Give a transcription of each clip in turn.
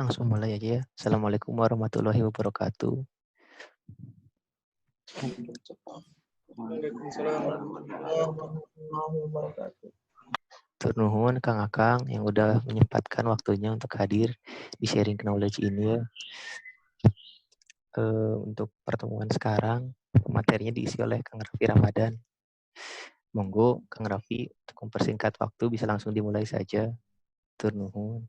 langsung mulai aja ya. Assalamualaikum warahmatullahi wabarakatuh. Waalaikumsalam warahmatullahi wabarakatuh. Tur nuhun Kang Akang yang udah menyempatkan waktunya untuk hadir di sharing knowledge ini ya. Untuk pertemuan sekarang, materinya diisi oleh Kang Raffi Ramadan. Monggo Kang Raffi untuk mempersingkat waktu bisa langsung dimulai saja. Tur nuhun.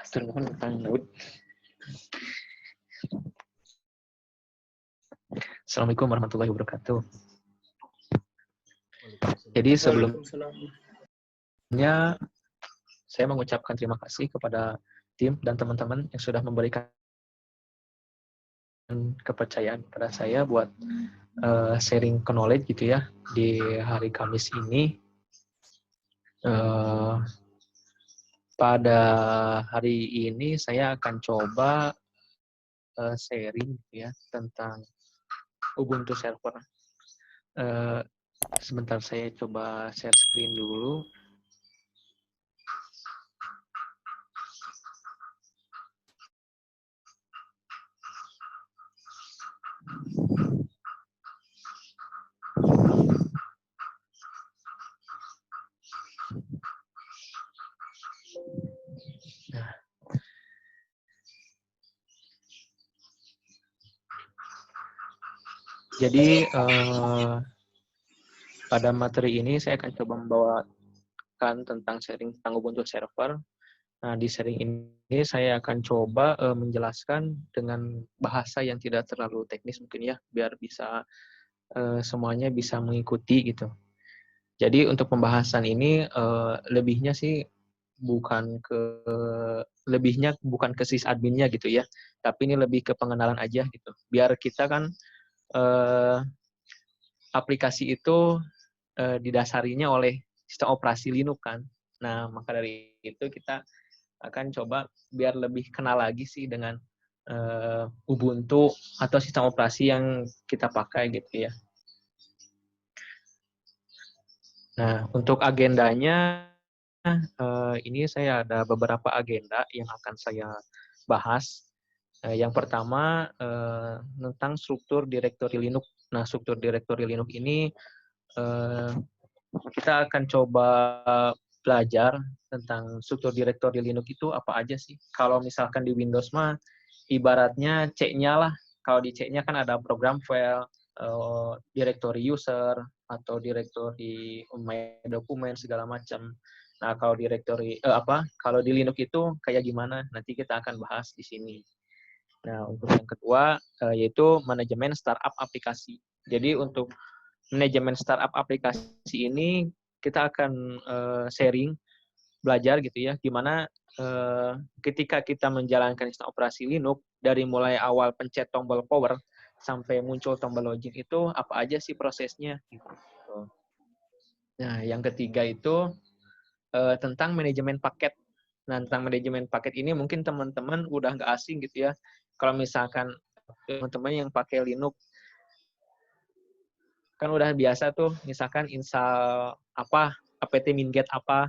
Tur nuhun Kang Daud. Assalamualaikum warahmatullahi wabarakatuh. Jadi sebelumnya saya mengucapkan terima kasih kepada tim dan teman-teman yang sudah memberikan kepercayaan pada saya buat sharing knowledge gitu ya di hari Kamis ini. Pada hari ini saya akan coba sharing ya tentang Ubuntu server. Sebentar saya coba share screen dulu. Nah. Jadi pada materi ini saya akan coba membawakan tentang sharing tentang Ubuntu server. Nah, di sharing ini saya akan coba menjelaskan dengan bahasa yang tidak terlalu teknis mungkin ya, biar bisa semuanya bisa mengikuti gitu. Jadi untuk pembahasan ini lebihnya bukan ke sysadminnya gitu ya, tapi ini lebih ke pengenalan aja gitu. Biar kita kan aplikasi itu didasarinya oleh sistem operasi Linux kan. Nah, maka dari itu kita akan coba biar lebih kenal lagi sih dengan Ubuntu atau sistem operasi yang kita pakai gitu ya. Nah, untuk agendanya ini saya ada beberapa agenda yang akan saya bahas. Yang pertama tentang struktur direktori Linux. Nah, struktur direktori Linux ini kita akan coba belajar tentang struktur direktori Linux itu apa aja sih. Kalau misalkan di Windows mah ibaratnya C-nya lah. Kalau di C-nya kan ada program file, direktori user, atau direktori my dokumen segala macam. Nah, kalau kalau di Linux itu kayak gimana? Nanti kita akan bahas di sini. Nah, untuk yang kedua yaitu manajemen startup aplikasi. Jadi untuk manajemen startup aplikasi ini kita akan sharing, belajar gitu ya, gimana ketika kita menjalankan sistem operasi Linux, dari mulai awal pencet tombol power sampai muncul tombol login itu apa aja sih prosesnya gitu. Nah, yang ketiga itu tentang manajemen paket. Nah, tentang manajemen paket ini mungkin teman-teman udah nggak asing gitu ya. Kalau misalkan teman-teman yang pakai Linux kan udah biasa tuh, misalkan install apa, apt-minget apa.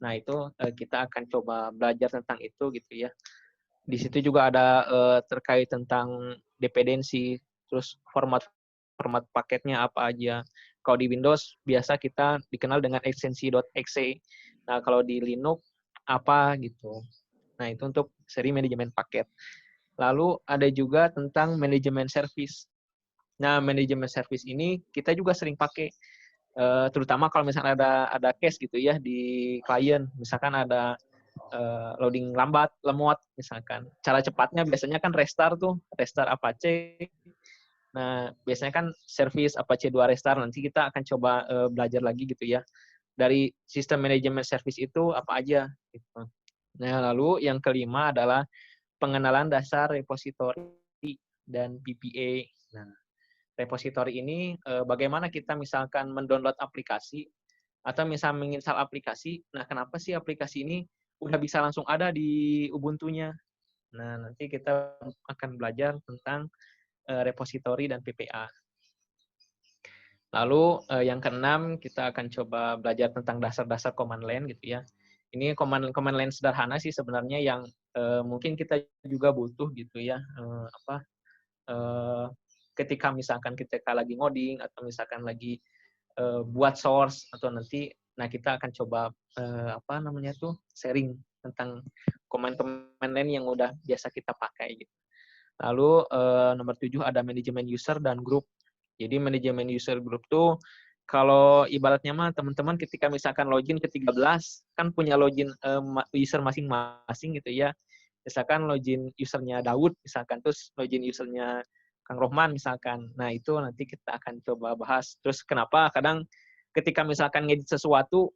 Nah, itu kita akan coba belajar tentang itu gitu ya. Di situ juga ada terkait tentang dependensi, terus format paketnya apa aja. Kalau di Windows biasa kita dikenal dengan ekstensi.exe. Nah, kalau di Linux apa gitu. Nah, itu untuk seri manajemen paket. Lalu ada juga tentang manajemen service. Nah, manajemen service ini kita juga sering pakai, terutama kalau misalnya ada case gitu ya di klien, misalkan ada loading lambat, lemot misalkan. Cara cepatnya biasanya kan restart Apache. Nah, biasanya kan service Apache 2 restart. Nanti kita akan coba belajar lagi gitu ya. Dari sistem manajemen service itu apa aja gitu. Nah, lalu yang kelima adalah pengenalan dasar repositori dan PPA. Nah, repositori ini bagaimana kita misalkan mendownload aplikasi atau misal menginstal aplikasi. Nah, kenapa sih aplikasi ini udah bisa langsung ada di Ubuntu-nya? Nah, nanti kita akan belajar tentang repositori dan PPA. Lalu yang keenam kita akan coba belajar tentang dasar-dasar command line gitu ya. Ini command line sederhana sih sebenarnya yang mungkin kita juga butuh gitu ya. Ketika misalkan kita lagi ngoding atau misalkan lagi buat source atau nanti, nah kita akan coba sharing tentang command line yang udah biasa kita pakai gitu. Lalu nomor 7 ada manajemen user dan grup. Jadi manajemen user group tuh kalau ibaratnya mah teman-teman ketika misalkan login ke 13 kan punya login user masing-masing gitu ya. Misalkan login usernya Daud misalkan, terus login usernya Kang Rohman misalkan. Nah, itu nanti kita akan coba bahas. Terus kenapa kadang ketika misalkan ngedit sesuatu,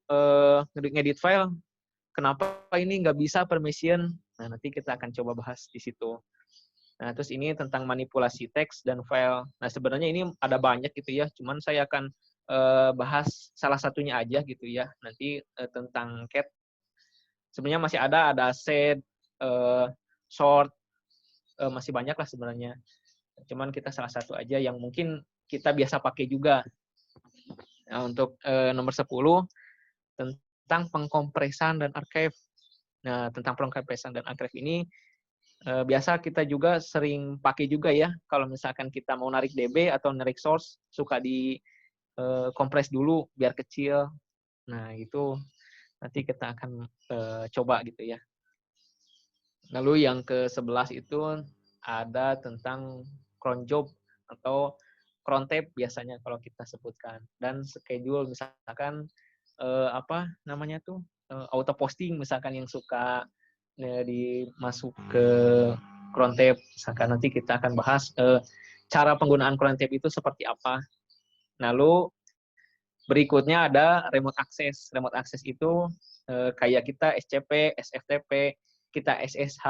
ngedit file, kenapa ini nggak bisa permission? Nah, nanti kita akan coba bahas di situ. Nah, terus ini tentang manipulasi teks dan file. Nah, sebenarnya ini ada banyak gitu ya, cuman saya akan bahas salah satunya aja gitu ya. Nanti tentang cat. Sebenarnya masih ada set, short, masih banyak lah sebenarnya. Cuman kita salah satu aja yang mungkin kita biasa pakai juga. Nah, untuk nomor 10, tentang pengkompresan dan archive. Nah, tentang pengkompresan dan archive ini, biasa kita juga sering pakai juga ya. Kalau misalkan kita mau narik DB atau narik source, suka di kompres dulu biar kecil. Nah, itu nanti kita akan coba gitu ya. Lalu yang ke-11 itu ada tentang cron job atau cron tab biasanya kalau kita sebutkan, dan schedule misalkan auto posting misalkan yang suka dimasuk ke cron tab, misalkan nanti kita akan bahas cara penggunaan cron tab itu seperti apa. Lalu berikutnya ada remote access. Remote access itu kayak kita SCP, SFTP, kita SSH,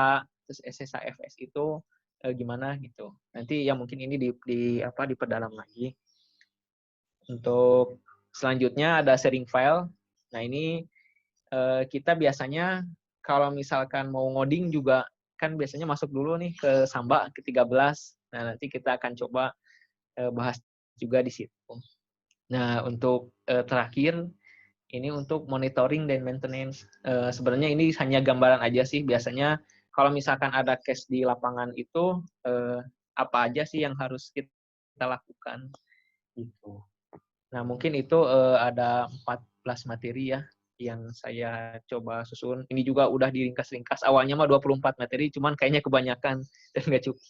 terus SSHFS itu gimana gitu. Nanti ya mungkin ini diperdalam lagi. Untuk selanjutnya ada sharing file. Nah, ini kita biasanya kalau misalkan mau ngoding juga kan biasanya masuk dulu nih ke Samba ke 13. Nah, nanti kita akan coba bahas juga di situ. Nah, untuk terakhir ini untuk monitoring dan maintenance. Sebenarnya ini hanya gambaran aja sih. Biasanya kalau misalkan ada case di lapangan itu apa aja sih yang harus kita lakukan gitu. Nah, mungkin itu ada 14 materi ya yang saya coba susun. Ini juga udah diringkas-ringkas. Awalnya mah 24 materi, cuman kayaknya kebanyakan dan nggak cukup.